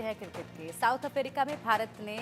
हैं क्रिकेट के। South Africa में भारत ने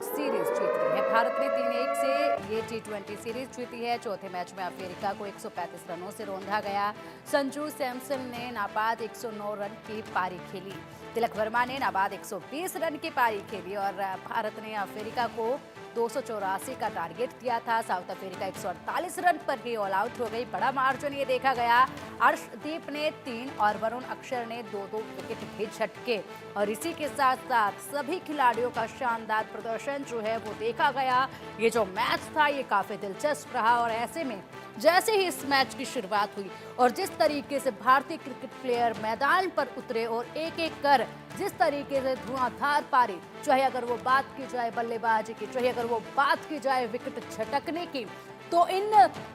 सीरीज जीत ली है। भारत ने 3-1 से ये टी20 सीरीज जीती है। चौथे मैच में अफ्रीका को 135 रनों से रौंदा गया। संजू सैमसन ने नाबाद 109 रन की पारी खेली। तिलक वर्मा ने नाबाद 120 रन की पारी खेली और भारत ने अफ्रीका को 284 का टारगेट दिया था। साउथ अफ्रीका 148 रन पर ही ऑल आउट हो गई। बड़ा मार्जिन ये देखा गया। अर्शदीप ने 3 और वरुण अक्षर ने 2-2 विकेट भी झटके और इसी के साथ साथ सभी खिलाड़ियों का शानदार प्रदर्शन जो है वो देखा गया। ये जो मैच था ये काफी दिलचस्प रहा और ऐसे में जैसे ही इस मैच की शुरुआत हुई और जिस तरीके से भारतीय क्रिकेट प्लेयर मैदान पर उतरे और एक एक कर जिस तरीके से धुआंधार पारी, चाहे अगर वो बात की जाए बल्लेबाजी की, चाहे अगर वो बात की जाए विकेट झटकने की, तो इन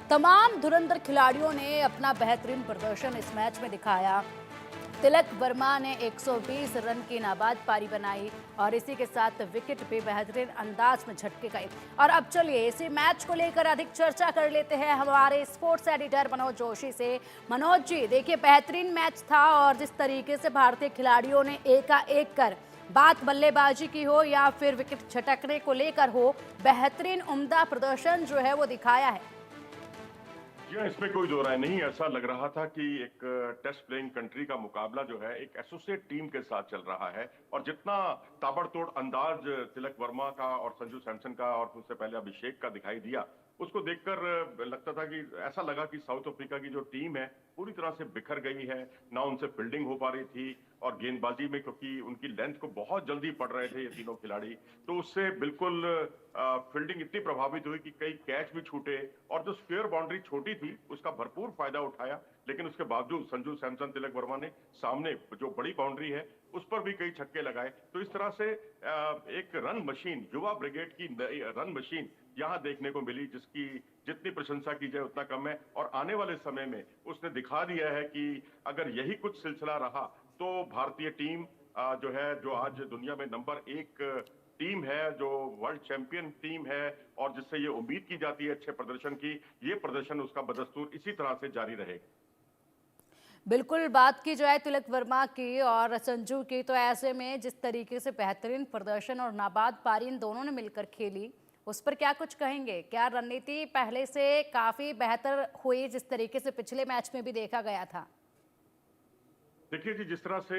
तमाम धुरंधर खिलाड़ियों ने अपना बेहतरीन प्रदर्शन इस मैच में दिखाया। तिलक वर्मा ने 120 रन की नाबाद पारी बनाई और इसी के साथ विकेट भी बेहतरीन अंदाज में झटके गए। और अब चलिए इसी मैच को लेकर अधिक चर्चा कर लेते हैं हमारे स्पोर्ट्स एडिटर मनोज जोशी से। मनोज जी, देखिए बेहतरीन मैच था और जिस तरीके से भारतीय खिलाड़ियों ने एकाएक कर, बात बल्लेबाजी की हो या फिर विकेट झटकने को लेकर हो, बेहतरीन उम्दा प्रदर्शन जो है वो दिखाया है। जी हाँ, इसमें कोई दो राय नहीं। ऐसा लग रहा था कि एक टेस्ट प्लेइंग कंट्री का मुकाबला जो है एक एसोसिएट टीम के साथ चल रहा है और जितना ताबड़तोड़ अंदाज तिलक वर्मा का और संजू सैमसन का और उससे पहले अभिषेक का दिखाई दिया, उसको देखकर लगता था कि ऐसा लगा कि साउथ अफ्रीका की जो टीम है पूरी तरह से बिखर गई है। ना उनसे फील्डिंग हो पा रही थी और गेंदबाजी में, क्योंकि उनकी लेंथ को बहुत जल्दी पड़ रहे थे ये तीनों खिलाड़ी, तो उससे बिल्कुल फील्डिंग इतनी प्रभावित हुई कि कई कैच भी छूटे और जो स्क्वायर बाउंड्री छोटी थी उसका भरपूर फायदा उठाया। लेकिन उसके बावजूद संजू सैमसन, तिलक वर्मा ने सामने जो बड़ी बाउंड्री है उस पर भी कई छक्के लगाए। तो इस तरह से एक रन मशीन, युवा ब्रिगेड की रन मशीन यहाँ देखने को मिली, जिसकी जितनी प्रशंसा की जाए उतना कम है। और आने वाले समय में उसने दिखा दिया है कि अगर यही कुछ सिलसिला रहा तो भारतीय टीम जो है, जो आज दुनिया में नंबर 1 टीम है, जो वर्ल्ड चैंपियन टीम है और जिससे ये उम्मीद की जाती है अच्छे प्रदर्शन की, ये प्रदर्शन उसका बदस्तूर इसी तरह से जारी रहेगा। बिल्कुल, बात की जाए तिलक वर्मा की और संजू की, तो ऐसे में जिस तरीके से बेहतरीन प्रदर्शन और नाबाद पारी इन दोनों ने मिलकर खेली, उस पर क्या कुछ कहेंगे? क्या रणनीति पहले से काफी बेहतर हुई जिस तरीके से पिछले मैच में भी देखा गया था? देखिए जी, जिस तरह से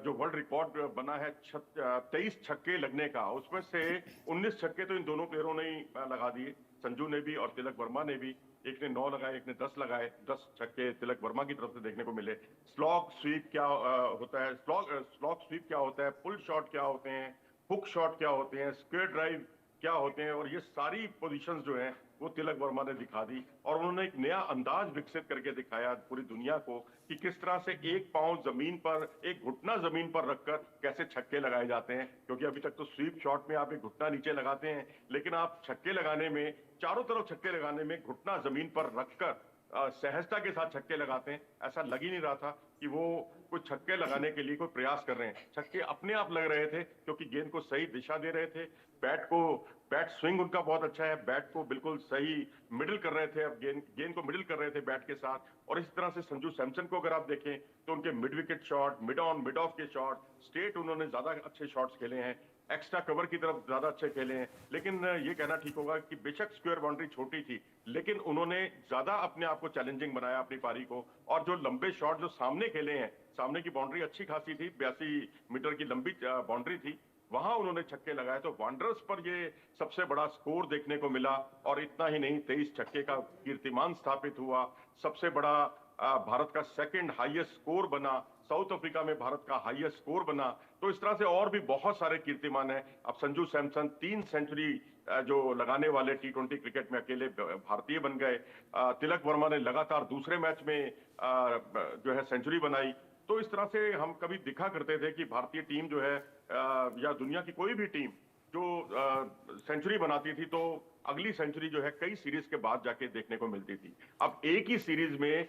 जो वर्ल्ड रिकॉर्ड बना है 23 छक्के लगने का, उसमें से 19 छक्के तो इन दोनों प्लेयरों ने ही लगा दिए, संजू ने भी और तिलक वर्मा ने भी। एक ने 9 लगाए, एक ने 10 लगाए। 10 छक्के तिलक वर्मा की तरफ से देखने को मिले। स्लॉग स्वीप क्या होता है, स्लॉग स्वीप क्या होता है, पुल शॉट क्या होते हैं, हुक शॉट क्या होते हैं, स्क्वायर ड्राइव क्या होते हैं, और ये सारी पोजीशंस जो हैं वो तिलक वर्मा ने दिखा दी। और उन्होंने एक नया अंदाज विकसित करके दिखाया पूरी दुनिया को कि किस तरह से एक पांव जमीन पर, एक घुटना जमीन पर रखकर कैसे छक्के लगाए जाते हैं। क्योंकि अभी तक तो स्वीप शॉट में आप एक घुटना नीचे लगाते हैं, लेकिन आप छक्के लगाने में, चारों तरफ छक्के लगाने में घुटना जमीन पर रखकर सहजता के साथ छक्के लगाते हैं। ऐसा लग ही नहीं रहा था कि वो कोई छक्के लगाने के लिए कोई प्रयास कर रहे हैं। छक्के अपने आप लग रहे थे क्योंकि गेंद को सही दिशा दे रहे थे। बैट स्विंग उनका बहुत अच्छा है, बैट को बिल्कुल सही मिडिल कर रहे थे, अब गेंद को मिडिल कर रहे थे बैट के साथ। और इस तरह से संजू सैमसन को अगर आप देखें तो उनके mid wicket shot, mid on, mid of के शॉट, स्ट्रेट उन्होंने ज्यादा अच्छे शॉट्स खेले हैं, एक्स्ट्रा कवर की तरफ ज्यादा अच्छे खेले हैं। लेकिन ये कहना ठीक होगा कि बेशक स्क्वायर बाउंड्री छोटी थी, लेकिन उन्होंने ज्यादा अपने आप को चैलेंजिंग बनाया अपनी पारी को। और जो लंबे शॉट जो सामने खेले हैं, सामने की बाउंड्री अच्छी खासी थी, 82 मीटर की लंबी बाउंड्री थी, वहां उन्होंने छक्के लगाए। तो वांडरर्स पर ये सबसे बड़ा स्कोर देखने को मिला। और इतना ही नहीं, 23 छक्के का कीर्तिमान स्थापित हुआ। सबसे बड़ा भारत का सेकंड हाईएस्ट स्कोर बना, साउथ अफ्रीका में भारत का हाईएस्ट स्कोर बना। तो इस तरह से और भी बहुत सारे कीर्तिमान है। अब संजू सैमसन 3 सेंचुरी जो लगाने वाले टी20 क्रिकेट में अकेले भारतीय बन गए। तिलक वर्मा ने लगातार दूसरे मैच में जो है सेंचुरी बनाई। तो इस तरह से हम कभी दिखा करते थे कि भारतीय टीम जो है या दुनिया की कोई भी टीम जो सेंचुरी बनाती थी तो अगली सेंचुरी जो है कई सीरीज के बाद जाके देखने को मिलती थी। अब एक ही सीरीज में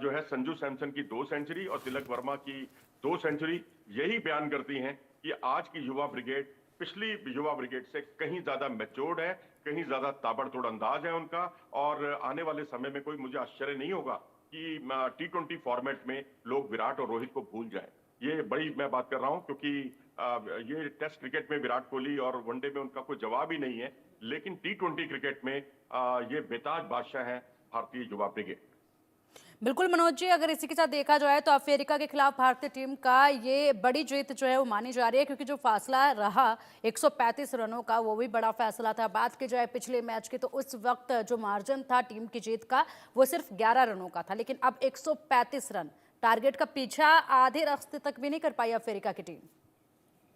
जो है संजू सैमसन की 2 सेंचुरी और तिलक वर्मा की 2 सेंचुरी यही बयान करती हैं कि आज की युवा ब्रिगेड पिछली युवा ब्रिगेड से कहीं ज्यादा मैच्योर्ड है, कहीं ज्यादा ताबड़तोड़ अंदाज है उनका। और आने वाले समय में कोई मुझे आश्चर्य नहीं होगा कि टी20 फॉर्मेट में लोग विराट और रोहित को भूल जाए। ये बड़ी मैं बात कर रहा हूं क्योंकि ये टेस्ट क्रिकेट में विराट कोहली और वनडे में उनका कोई जवाब ही नहीं है, लेकिन टी20 क्रिकेट में ये बेताज बादशाह हैं भारतीय युवा ब्रिगेड। बिल्कुल मनोज जी, अगर इसी के साथ देखा जाए तो अफ्रीका के खिलाफ भारतीय टीम का ये बड़ी जीत जो है वो मानी जा रही है, क्योंकि जो फासला रहा 135 रनों का वो भी बड़ा फैसला था। बात की जाए पिछले मैच की तो उस वक्त जो मार्जिन था टीम की जीत का वो सिर्फ 11 रनों का था, लेकिन अब 135 रन, टारगेट का पीछा आधे रास्ते तक भी नहीं कर पाई अफ्रीका की टीम।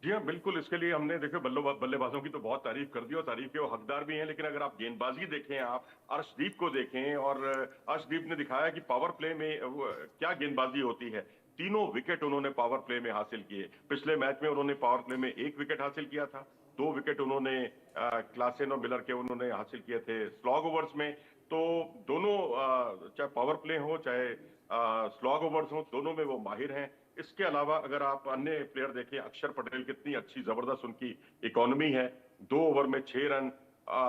जी हाँ, बिल्कुल। इसके लिए हमने देखो बल्लेबाजों की तो बहुत तारीफ कर दी और तारीफ के वो हकदार भी हैं, लेकिन अगर आप गेंदबाजी देखें, आप अर्शदीप को देखें, और अर्शदीप ने दिखाया कि पावर प्ले में क्या गेंदबाजी होती है। तीनों विकेट उन्होंने पावर प्ले में हासिल किए। पिछले मैच में उन्होंने पावर प्ले में 1 विकेट हासिल किया था, 2 विकेट उन्होंने क्लासेन और मिलर के उन्होंने हासिल किए थे स्लॉग ओवर्स में। तो दोनों चाहे पावर प्ले हो चाहे स्लॉग ओवर्स हो, दोनों में वो माहिर हैं। इसके अलावा अगर आप अन्य प्लेयर देखें, अक्षर पटेल, कितनी अच्छी जबरदस्त उनकी इकोनॉमी है। 2 ओवर में 6 रन।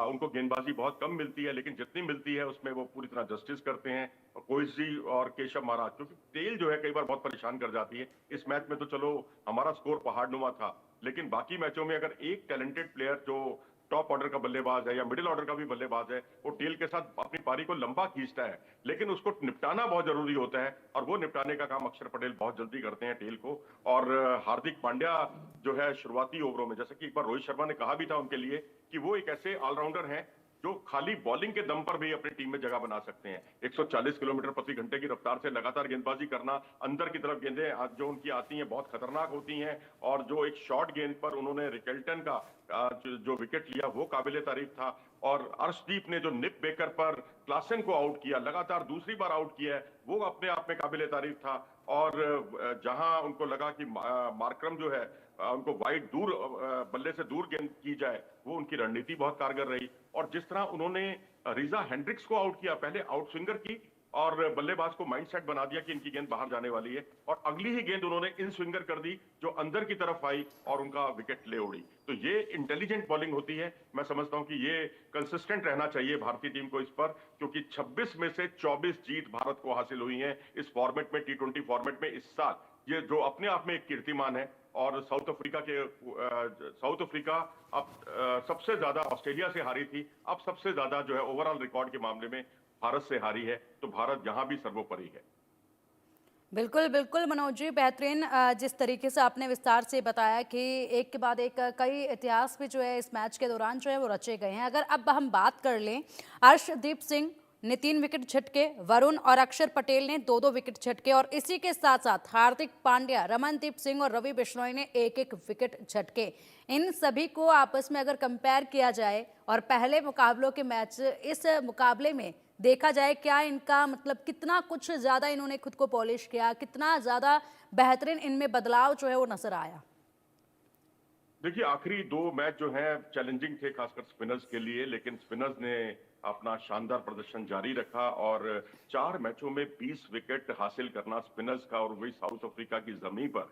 उनको गेंदबाजी बहुत कम मिलती है, लेकिन जितनी मिलती है उसमें वो पूरी तरह जस्टिस करते हैं। कोहली और केशव महाराज, क्योंकि तेल जो है कई बार बहुत परेशान कर जाती है। इस मैच में तो चलो हमारा स्कोर पहाड़नुमा था, लेकिन बाकी मैचों में अगर एक टैलेंटेड प्लेयर जो टॉप ऑर्डर का बल्लेबाज है या मिडिल ऑर्डर का भी बल्लेबाज है, वो टेल के साथ अपनी पारी को लंबा खींचता है, लेकिन उसको निपटाना बहुत जरूरी होता है, और वो निपटाने का काम अक्षर पटेल बहुत जल्दी करते हैं टेल को। और हार्दिक पांड्या जो है शुरुआती ओवरों में, जैसे कि एक बार रोहित शर्मा ने कहा भी था उनके लिए कि वो एक ऐसे ऑलराउंडर हैं जो खाली बॉलिंग के दम पर भी अपनी टीम में जगह बना सकते हैं। 140 किलोमीटर प्रति घंटे की रफ्तार से लगातार गेंदबाजी करना, अंदर की तरफ गेंदें जो उनकी आती हैं बहुत खतरनाक होती हैं, और जो एक शॉर्ट गेंद पर उन्होंने रिकेल्टन का जो विकेट लिया वो काबिले तारीफ था। और अर्शदीप ने जो निप बेकर पर क्लासेन को आउट किया, लगातार दूसरी बार आउट किया है, वो अपने आप में काबिले तारीफ था। और जहां उनको लगा कि मार्करम जो है उनको वाइड दूर बल्ले से दूर गेंद की जाए, वो उनकी रणनीति बहुत कारगर रही। और जिस तरह उन्होंने रिजा हेंड्रिक्स को आउट किया, पहले आउट स्विंगर की और बल्लेबाज को माइंडसेट बना दिया कि इनकी गेंद बाहर जाने वाली है, और अगली ही गेंद उन्होंने इन स्विंगर कर दी जो अंदर की तरफ आई और उनका विकेट ले उड़ी। तो ये इंटेलिजेंट बॉलिंग होती है। मैं समझता हूं कि ये कंसिस्टेंट रहना चाहिए भारतीय टीम को इस पर, क्योंकि 26 में से 24 जीत भारत को हासिल हुई है इस फॉर्मेट में, टी20 फॉर्मेट में इस साल, ये जो अपने आप में एक कीर्तिमान है। और साउथ अफ्रीका अब सबसे ज्यादा ऑस्ट्रेलिया से हारी थी, अब सबसे ज्यादा जो है ओवरऑल रिकॉर्ड के मामले में भारत से हारी है। तो भारत यहां भी सर्वोपरि है। बिल्कुल बिल्कुल मनोज जी, बेहतरीन जिस तरीके से आपने विस्तार से बताया कि एक के बाद एक कई इतिहास भी जो है इस मैच के दौरान जो है वो रचे गए हैं। अगर अब हम बात कर लें, अर्शदीप सिंह ने 3 विकेट झटके, वरुण और अक्षर पटेल ने 2-2 विकेट झटके, और इसी के साथ साथ हार्दिक पांड्या, रमनदीप सिंह और रवि बिश्नोई ने 1-1 विकेट झटके। इन सभी को आपस में अगर कंपेयर किया जाए और पहले मुकाबलों के मैच, इस मुकाबले में देखा जाए, क्या इनका मतलब कितना कुछ ज़्यादा इन्होंने खुद को पॉलिश किया, कितना ज़्यादा बेहतरीन इनमें बदलाव जो है वो नजर आया? देखिए, आखिरी 2 मैच जो हैं चैलेंजिंग थे, खासकर स्पिनर्स के लिए, लेकिन स्पिनर्स ने अपना शानदार प्रदर्शन जारी रखा और 4 मैचों में 20 विकेट हासिल करना स्पिनर्स का, और वही साउथ अफ्रीका की जमीन पर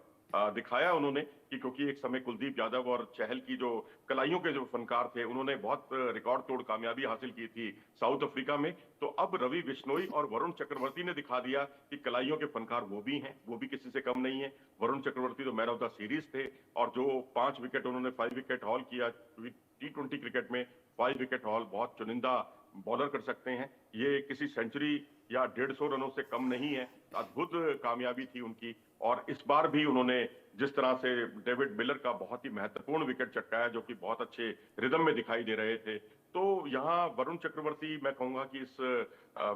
दिखाया उन्होंने कि क्योंकि एक समय कुलदीप यादव और चहल की जो कलाइयों के जो फनकार थे, उन्होंने बहुत रिकॉर्ड तोड़ कामयाबी हासिल की थी साउथ अफ्रीका में। तो अब रवि बिश्नोई और वरुण चक्रवर्ती ने दिखा दिया कि कलाइयों के फनकार वो भी हैं, वो भी किसी से कम नहीं है। वरुण चक्रवर्ती तो मैन ऑफ द सीरीज थे, और जो 5 विकेट उन्होंने 5 विकेट हॉल किया टी20 क्रिकेट में, 5 विकेट हॉल बहुत चुनिंदा बॉलर कर सकते हैं। ये किसी सेंचुरी या 150 रनों से कम नहीं है। अद्भुत कामयाबी थी उनकी। और इस बार भी उन्होंने जिस तरह से डेविड मिलर का बहुत ही महत्वपूर्ण विकेट चटकाया, जो कि बहुत अच्छे रिदम में दिखाई दे रहे थे। तो यहाँ वरुण चक्रवर्ती, मैं कहूंगा कि इस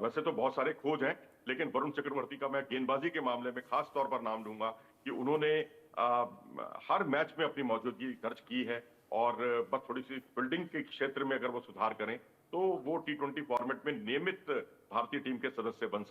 वैसे तो बहुत सारे खोज हैं, लेकिन वरुण चक्रवर्ती का मैं गेंदबाजी के मामले में खास तौर पर नाम लूंगा कि उन्होंने हर मैच में अपनी मौजूदगी दर्ज की है। और बस थोड़ी सी फील्डिंग के क्षेत्र में अगर वो सुधार करें तो वो टी20 फॉर्मेट में नियमित भारतीय टीम के सदस्य बन सकते हैं।